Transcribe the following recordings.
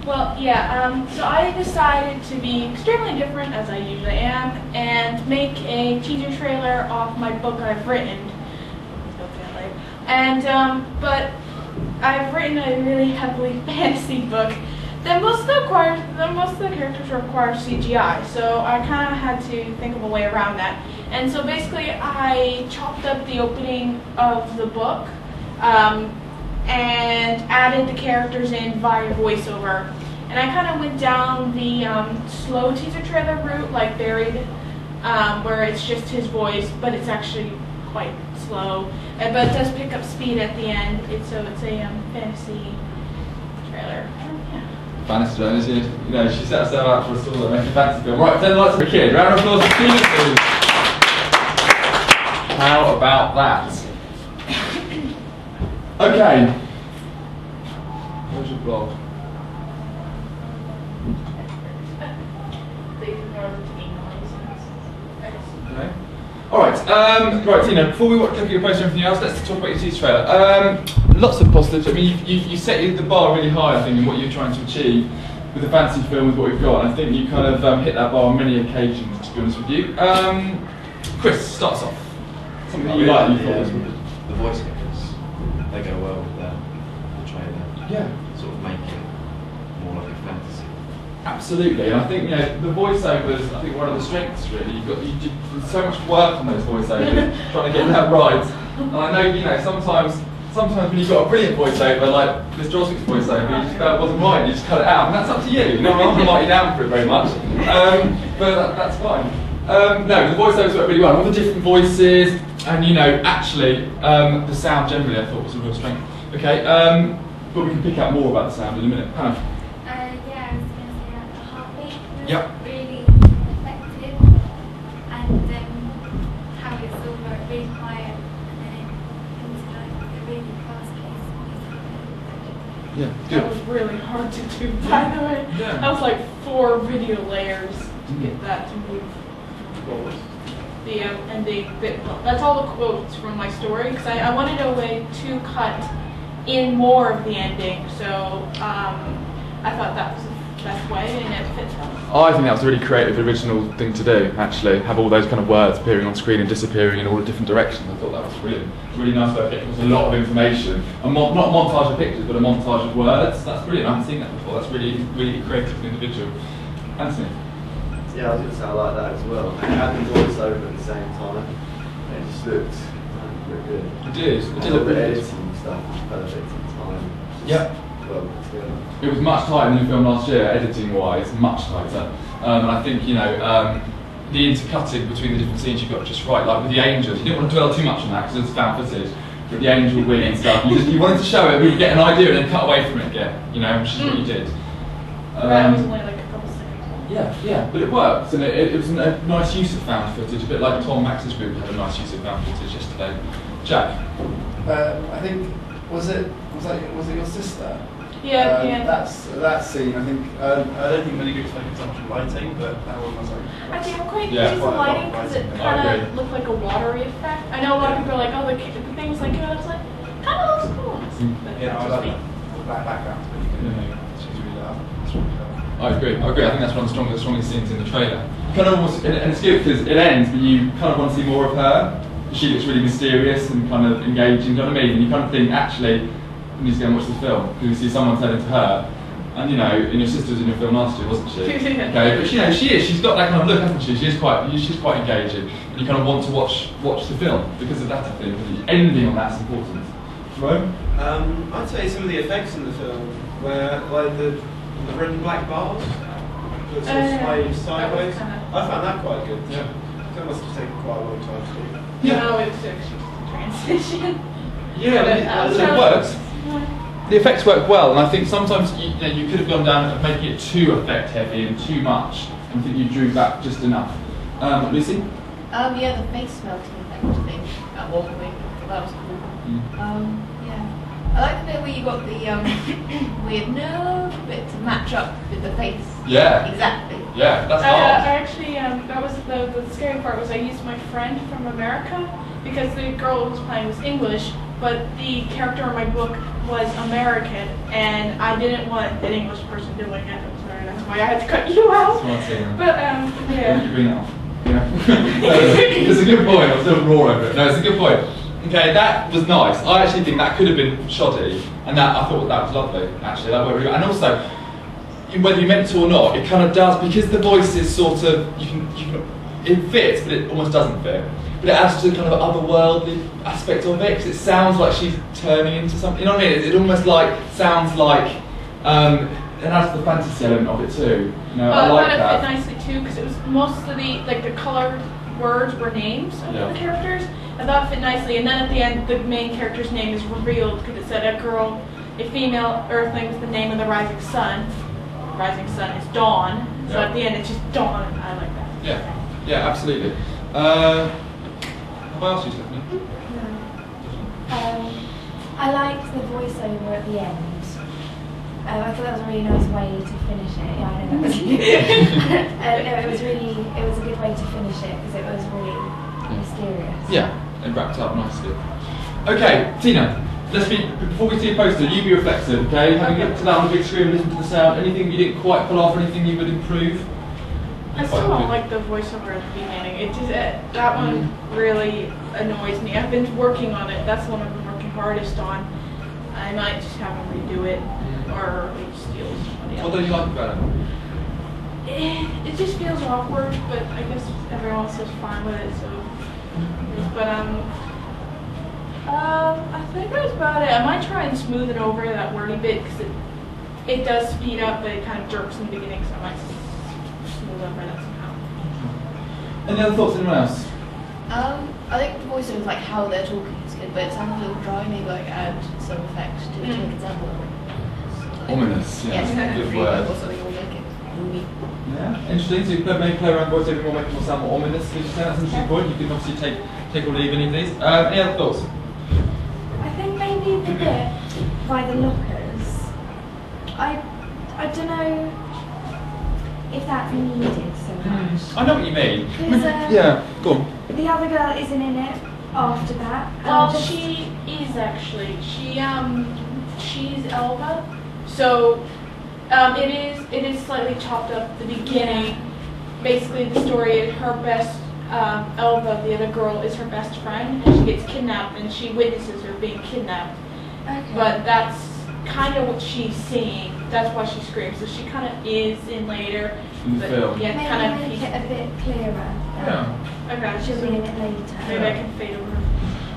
Well, yeah, so I decided to be extremely different, as I usually am, and make a teaser trailer off my book I've written. And, but I've written a really heavily fantasy book that most of the characters require CGI, so I kind of had to think of a way around that. And so basically I chopped up the opening of the book, and added the characters in via voiceover. And I kind of went down the slow teaser trailer route, like Buried, where it's just his voice, but it's actually quite slow. But it does pick up speed at the end. So it's a fantasy trailer. Yeah. Fantasy trailer, you know, she set herself out for a sort of making a fantasy film. Right, 10 lights for a kid. Round of applause for Tina, please. How about that? Okay. Where's your blog? Okay. Alright, right Tina, before we look at your poster and everything else, let's talk about your teaser trailer. Lots of positives. I mean, you set the bar really high, I think, in what you're trying to achieve with the fantasy film, with what we've got. And I think you kind of hit that bar on many occasions, to be honest with you. Chris, starts off. Something that you like, you thought was the voice actors, they go well with the trailer. Yeah. Sort of make it more like a fantasy. Absolutely, and I think, you know, the voiceovers, I think one of the strengths really, you did so much work on those voiceovers, trying to get that right. And I know, you know, sometimes when you've got a brilliant voiceover, like Miss Joswick's voiceover, you just felt it wasn't right, you just cut it out, and that's up to you. You know, I'm not going to mark you down for it very much, but that's fine. No, the voiceovers work really well, all the different voices, and you know, actually, the sound generally I thought was a real strength. Okay, but we can pick out more about the sound in a minute. Hannah? Yeah, I was going to say that the heartbeat was Yep. really effective, and how it's all like really quiet, and then into like a really fast pace. Yeah, That was really hard to do, by the way. Yeah. That was like 4 video layers to get that to move. That's all the quotes from my story, because I wanted a way to cut in more of the ending, so I thought that was the best way, and it fits well. I think that was a really creative, original thing to do, actually, have all those kind of words appearing on screen and disappearing in all the different directions. I thought that was brilliant. Really nice way. It was a lot of information. Not a montage of pictures, but a montage of words. That's brilliant. I haven't seen that before. That's really, really creative and individual. Anthony? Yeah, I was going to say I like that as well. And it had the voiceover at the same time. It just looked good. It did. It did All look the really good. editing stuff was perfect in time. Yep. Well put together. It was much tighter than the film last year, editing-wise, much tighter. And I think, you know, the intercutting between the different scenes you got just right. Like with the angels, you didn't want to dwell too much on that because it's found footage. But the angel wing and stuff, you wanted to show it, but you get an idea and then cut away from it again. You know, which is what you did. That was only like a couple seconds. Yeah, but it worked, and it was a nice use of found footage, a bit like Tom Max's group had a nice use of found footage yesterday. Jack? I think, was it your sister? Yeah, yeah. That scene, I think, I don't think many groups like consumption lighting, but that one was like... Actually, I'm quite Yeah, pleased with the lighting because it I kind agree. of looked like a watery effect. I know a lot of people are like, oh, the things like, I was like, kind of looks cool. But Yeah, I that's like me. that black background, but you can she's really loud. It's really loud. I agree. I think that's one of the strongest scenes in the trailer. Kind of almost, and it's good because it ends, but you kind of want to see more of her. She looks really mysterious and kind of engaging, do you know what I mean? And you kind of think, actually, you need to go and watch the film because you see someone turning to her. And you know, and your sister was in your film last year, wasn't she? Yeah. Okay, but you know, she's got that kind of look, hasn't she? She's quite engaging. And you kind of want to watch the film because of that, I think. The ending on that's important. Right? I'd say some of the effects in the film where, like the red and black bars that sort of sway sideways. I found that quite good. Yeah. That must have taken quite a long time to do. Yeah. No, it's actually transition. Yeah, it works. The effects work well, and I think sometimes you could have gone down and making it too effect heavy and too much, and I think you drew back just enough. Lucy? Yeah, the face melting effect thing at one point. That was cool. Yeah. I like the bit where you got the weird nerve bit to match up with the face. Yeah. Exactly. Yeah, that's I hard. actually, that was the scary part was I used my friend from America because the girl who was playing was English, but the character in my book was American, and I didn't want an English person doing it. I'm sorry, that's why I had to cut you out. But Yeah. You bring it off. Yeah. It's a good point. I'm still raw over it. No, it's a good point. Okay, that was nice. I actually think that could have been shoddy, and that I thought that was lovely. Actually, that worked really well. And also, whether you meant to or not, it kind of does, because the voice is sort of it fits, but it almost doesn't fit. But it adds to the kind of otherworldly aspect of it, because it sounds like she's turning into something. You know what I mean? It almost sounds like it adds to the fantasy element of it too. You know, I like that. It fit nicely too, because it was most of the colored words were names of the characters. I thought it fit nicely, and then at the end, the main character's name is revealed because it said a female Earthling with the name of the rising sun. The rising sun is Dawn, so at the end it's just Dawn. I like that. Yeah, absolutely. Have I asked you, Stephanie? I liked the voiceover at the end. I thought that was a really nice way to finish it. Yeah, I know that was no, it was a good way to finish it because it was really mysterious. Yeah, it wrapped up nicely. Okay, Tina, before we see a poster, you be reflective, okay? Having looked at that on the big screen, listened to the sound, anything you didn't quite pull off, anything you would improve? I still don't like the voiceover at the beginning. It just that one really annoys me. I've been working on it. That's the one I've been working hardest on. I might just have him redo it, or steal somebody else. What don't you like about it? It just feels awkward, but I guess everyone else is fine with it. So, but I think that's about it. I might try and smooth it over that wordy bit because it does speed up, but it kind of jerks in the beginning. So I might smooth over that somehow. Any other thoughts? Anyone else? I think the voice of like how they're talking is good, but it sounds a little dry. Maybe like add some effect to make it sound more ominous. Yeah, yes, that's a good word. Or something will make it gloomy. Yeah, interesting. So you maybe play around voice over more, make it more sound more ominous. Did you say that's an interesting point? You can obviously take or leave any of these. Any other thoughts? I think maybe the bit by the lockers. I don't know if that's needed so much. I know what you mean. Yeah, go on. The other girl isn't in it after that. Well, she is actually. She's Elva. So it is slightly chopped up at the beginning. Basically, the story is her best. Elva, the other girl, is her best friend, and she gets kidnapped, and she witnesses her being kidnapped. Okay. But that's kind of what she's seeing. That's why she screams. So she kind of is in later. In the film. Yeah, maybe kind of. make it a bit clearer. Okay. She'll be in it later. Maybe I can fade over.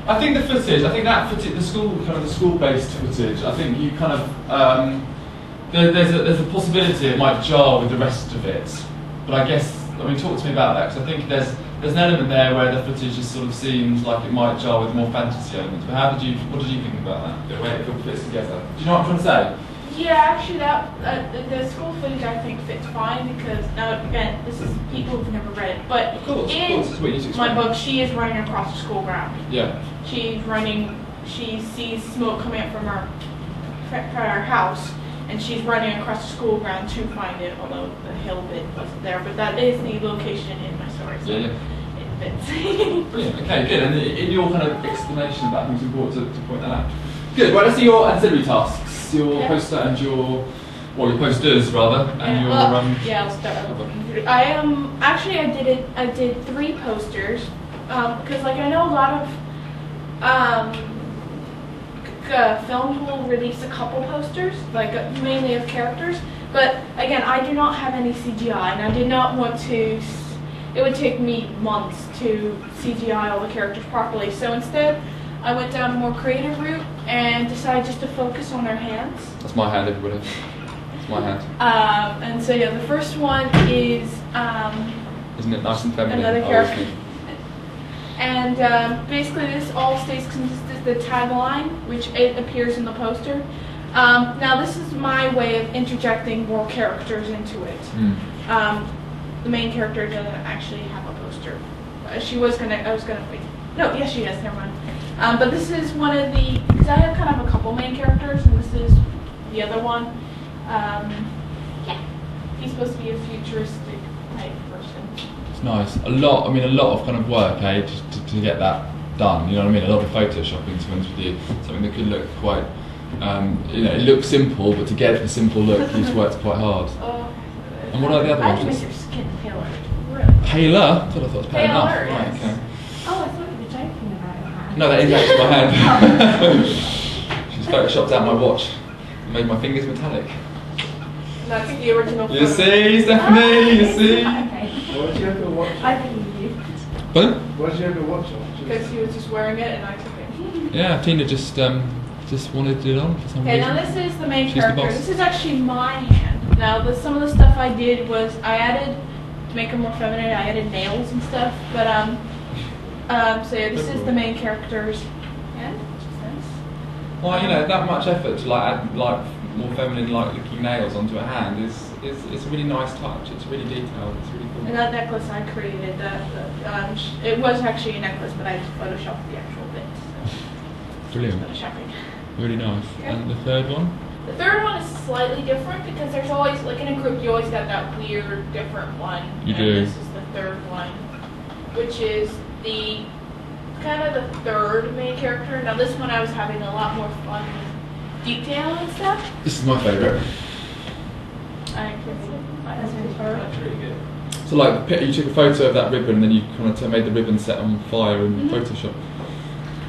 I think the footage, that footage, the school-based footage, I think you kind of, there's a possibility it might jar with the rest of it. But I guess, talk to me about that, because I think there's an element there where the footage just sort of seems like it might jar with more fantasy elements. But what did you think about that? The way it fits together. Do you know what I'm trying to say? Yeah, actually, the school footage I think fits fine because now again, this is people who've never read it, but of course, it's what you need to my explain. book, she is running across the school ground. Yeah. She's running. She sees smoke coming up from our house, and she's running across the school ground to find it. Although the hill bit wasn't there, but that is the location in my story. So yeah. It fits. Brilliant. Okay, good. And in your kind of explanation about things, it's important to point that out. Good. Right. Let's see your ancillary tasks. Your poster and your posters rather, and your I'll start. I did 3 posters because I know a lot of films will release a couple posters, mainly of characters. But again, I do not have any CGI, and I did not want to. It would take me months to CGI all the characters properly. So instead, I went down a more creative route and decided just to focus on their hands. That's my hand, everybody. It's my hand. And so the first one is isn't it nice and feminine? another character. And basically, this all stays consistent with the tagline, which it appears in the poster. Now, this is my way of interjecting more characters into it. The main character doesn't actually have a poster. I was gonna wait. No, yes, she has. Never mind. But this is one of because I have kind of a couple main characters, and this is the other one. He's supposed to be a futuristic type person. It's nice. A lot of kind of work, just to get that done. You know what I mean? A lot of photoshopping, to be honest with you. Something that could look quite, you know, it looks simple, but to get the simple look, he's worked quite hard. And what are the other I ones? make your skin paler. Really. Paler? I thought it was pale enough. Paler, Right, yes. okay. Oh, I thought you were joking about your hand. No, that is actually my hand. She's photoshopped out my watch and made my fingers metallic. That's the original. You photo. see, Stephanie, you see? Okay. Why did you have your watch I on? believe you. Pardon? Why did you have your watch on? Because he was just wearing it and I took it. Yeah, Tina just wanted it on for some Okay, reason. now this is the main She's the character. boss. This is actually my hand. Now, some of the stuff I did was I added, to make her more feminine, I added nails and stuff. But so yeah, this is the main character's hand, which is nice. Well, you know, that much effort to like add like more feminine like looking nails onto a hand is it's a really nice touch. It's really detailed. It's really cool. And that necklace I created. It was actually a necklace, but I just photoshopped the actual bit. So Brilliant. photoshopping. Really nice. Yeah. And the third one? The third one is slightly different because there's always, like in a group, you always got that weird, different one. You and do. This is the third one, which is the kind of the third main character. Now this one I was having a lot more fun with detail and stuff. This is my favourite. I can see That's really fun. That's really good. So like you took a photo of that ribbon and then you kind of made the ribbon set on fire in Photoshop.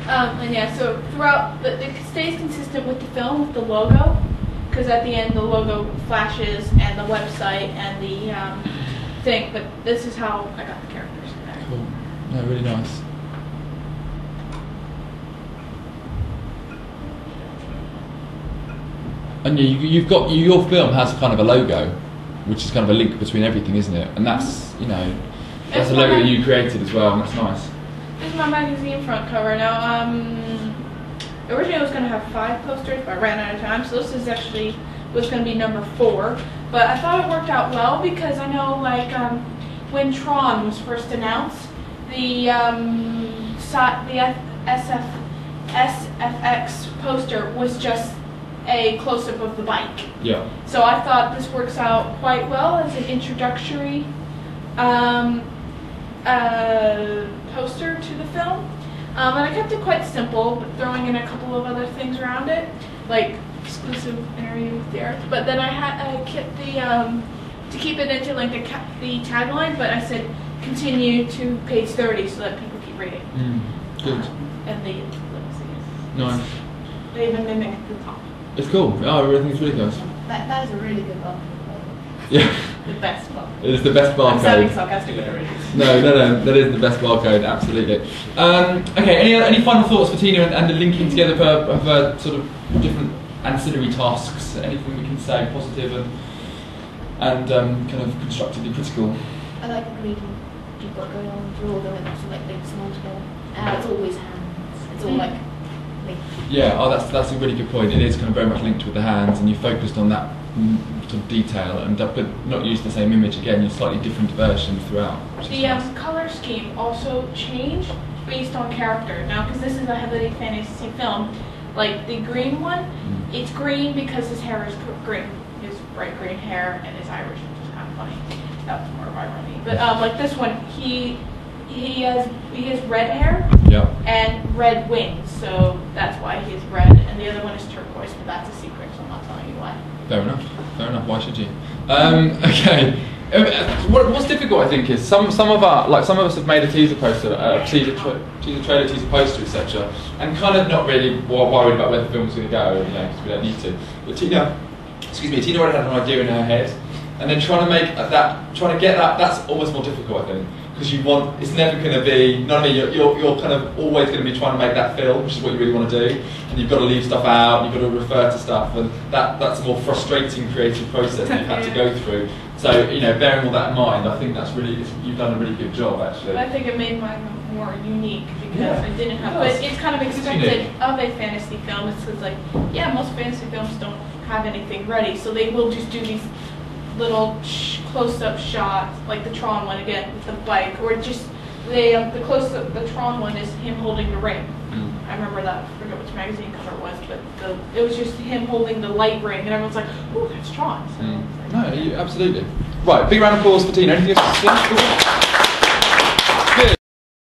And yeah, so throughout, it stays consistent with the film, with the logo, because at the end the logo flashes and the website and the thing, but this is how I got the characters in there. Cool. No, really nice. And you've got your film has kind of a logo, which is kind of a link between everything, isn't it? And that's that's a logo that you created as well, and that's nice. This is my magazine front cover. Now, originally I was going to have 5 posters, but I ran out of time, so this is actually was going to be number 4. But I thought it worked out well because I know, like, when Tron was first announced, the SFX poster was just a close-up of the bike. Yeah. So I thought this works out quite well as an introductory poster to the film. And I kept it quite simple, but throwing in a couple of other things around it, like exclusive interview with the artist. But then I kept the to keep it into like the tagline, but I said continue to page 30 so that people keep reading. Good. And the ellipses. Nice. They even mimicked the top. It's cool. Oh, I really think it's really nice. That is a really good one. Yeah. The best one. It is the best I'm sounding barcode. sarcastic with it. No, that is the best barcode, absolutely. Okay, any final thoughts for Tina and the linking together of her sort of different ancillary tasks? Anything we can say positive and kind of constructively critical? I like the gradient you've got going on through all of them, it sort of like links them all together. It's always hands. It's all like linked. Yeah, that's a really good point. It is kind of very much linked with the hands, and you focused on that sort of detail, and but not used the same image again. You're slightly different versions throughout. Which is The nice. color scheme also changed based on character. Now, because this is a heavily fantasy film, like the green one, it's green because his hair is green, his bright green hair, and his Irish, which is kind of funny. That was more of irony. But like this one, he has red hair Yeah. and red wings, so that's why he's red. And the other one is turquoise, but that's a secret, so I'm not telling you why. Fair enough. Fair enough. Why should you? Okay. What's difficult, I think, is some of us have made a teaser poster, teaser trailer, teaser poster, etc., and kind of not really worried about where the film's going to go, because we don't need to. But Tina already had an idea in her head, and then trying to get that, that's almost more difficult, I think. Because it's never going to be, you know what I mean, you're kind of always going to be trying to make that film, which is what you really want to do, and you've got to leave stuff out, you've got to refer to stuff, and that's a more frustrating creative process that you've had to go through. So, bearing all that in mind, I think you've done a really good job, actually. I think it made mine more unique because Yeah, I didn't have, it but does. it's kind of It's expected unique. of a fantasy film. It's like, yeah, most fantasy films don't have anything ready, so they will just do these little close-up shots, like the Tron one again with the bike, or just the close-up. The Tron one is him holding the ring. I remember that. I forget which magazine cover it was, but it was just him holding the light ring, and everyone's like, "Ooh, that's Tron." So it's like, No, absolutely. Right, big round of applause for Tina. Anything else to say?